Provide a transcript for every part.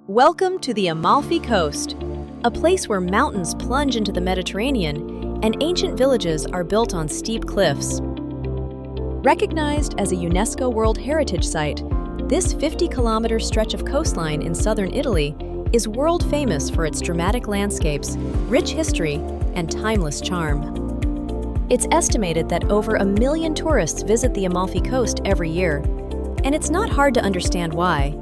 Welcome to the Amalfi Coast, a place where mountains plunge into the Mediterranean and ancient villages are built on steep cliffs. Recognized as a UNESCO World Heritage Site, this 50-kilometer stretch of coastline in southern Italy is world famous for its dramatic landscapes, rich history, and timeless charm. It's estimated that over 1 million tourists visit the Amalfi Coast every year, and it's not hard to understand why.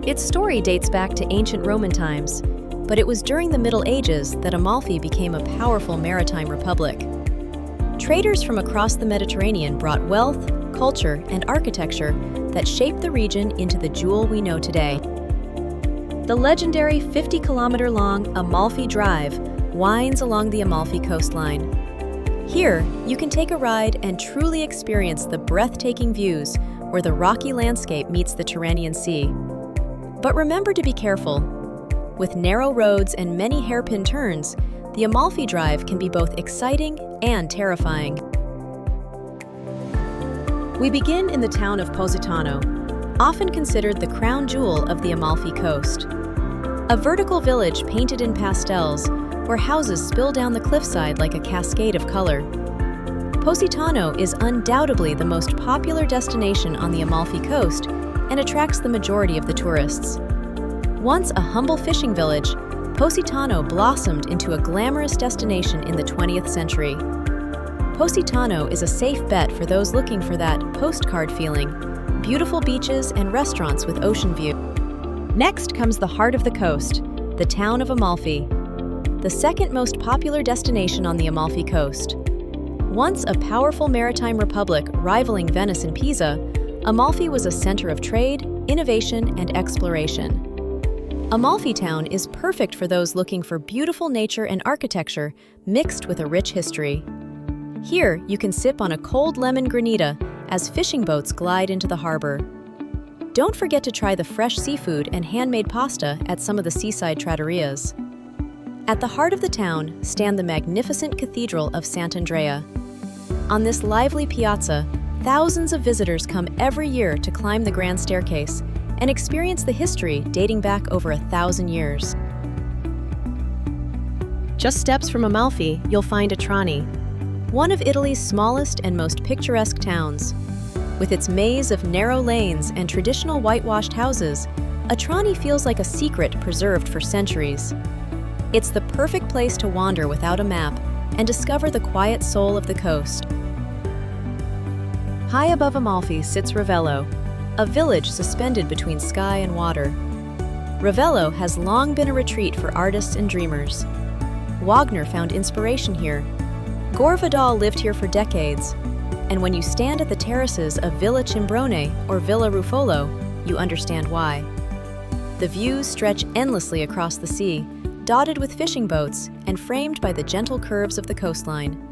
Its story dates back to ancient Roman times, but it was during the Middle Ages that Amalfi became a powerful maritime republic. Traders from across the Mediterranean brought wealth, culture, and architecture that shaped the region into the jewel we know today. The legendary 50-kilometer-long Amalfi Drive winds along the Amalfi coastline. Here, you can take a ride and truly experience the breathtaking views where the rocky landscape meets the Tyrrhenian Sea. But remember to be careful. With narrow roads and many hairpin turns, the Amalfi Drive can be both exciting and terrifying. We begin in the town of Positano, often considered the crown jewel of the Amalfi Coast. A vertical village painted in pastels, where houses spill down the cliffside like a cascade of color. Positano is undoubtedly the most popular destination on the Amalfi Coast and attracts the majority of the tourists. Once a humble fishing village, Positano blossomed into a glamorous destination in the 20th century. Positano is a safe bet for those looking for that postcard feeling, beautiful beaches and restaurants with ocean view. Next comes the heart of the coast, the town of Amalfi, the second most popular destination on the Amalfi Coast. Once a powerful maritime republic rivaling Venice and Pisa, Amalfi was a center of trade, innovation, and exploration. Amalfi Town is perfect for those looking for beautiful nature and architecture mixed with a rich history. Here, you can sip on a cold lemon granita as fishing boats glide into the harbor. Don't forget to try the fresh seafood and handmade pasta at some of the seaside trattorias. At the heart of the town stand the magnificent Cathedral of Sant'Andrea. On this lively piazza, thousands of visitors come every year to climb the grand staircase and experience the history dating back over 1,000 years. Just steps from Amalfi, you'll find Atrani, one of Italy's smallest and most picturesque towns. With its maze of narrow lanes and traditional whitewashed houses, Atrani feels like a secret preserved for centuries. It's the perfect place to wander without a map and discover the quiet soul of the coast. High above Amalfi sits Ravello, a village suspended between sky and water. Ravello has long been a retreat for artists and dreamers. Wagner found inspiration here. Gore Vidal lived here for decades. And when you stand at the terraces of Villa Cimbrone or Villa Ruffolo, you understand why. The views stretch endlessly across the sea, dotted with fishing boats and framed by the gentle curves of the coastline.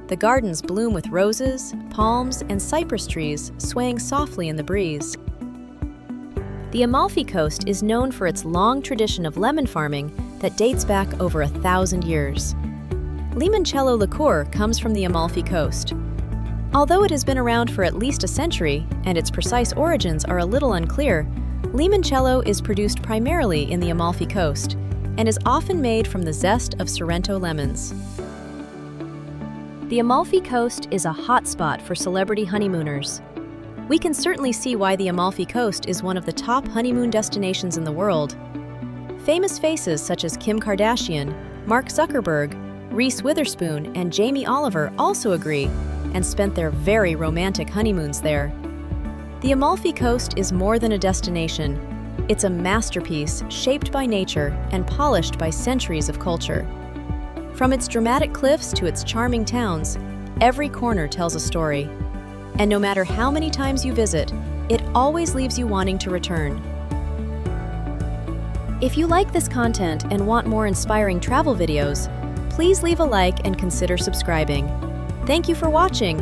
The gardens bloom with roses, palms, and cypress trees swaying softly in the breeze. The Amalfi Coast is known for its long tradition of lemon farming that dates back over 1,000 years. Limoncello liqueur comes from the Amalfi Coast. Although it has been around for at least a century, and its precise origins are a little unclear, limoncello is produced primarily in the Amalfi Coast and is often made from the zest of Sorrento lemons. The Amalfi Coast is a hotspot for celebrity honeymooners. We can certainly see why the Amalfi Coast is one of the top honeymoon destinations in the world. Famous faces such as Kim Kardashian, Mark Zuckerberg, Reese Witherspoon, and Jamie Oliver also agree and spent their very romantic honeymoons there. The Amalfi Coast is more than a destination. It's a masterpiece shaped by nature and polished by centuries of culture. From its dramatic cliffs to its charming towns, every corner tells a story. And no matter how many times you visit, it always leaves you wanting to return. If you like this content and want more inspiring travel videos, please leave a like and consider subscribing. Thank you for watching.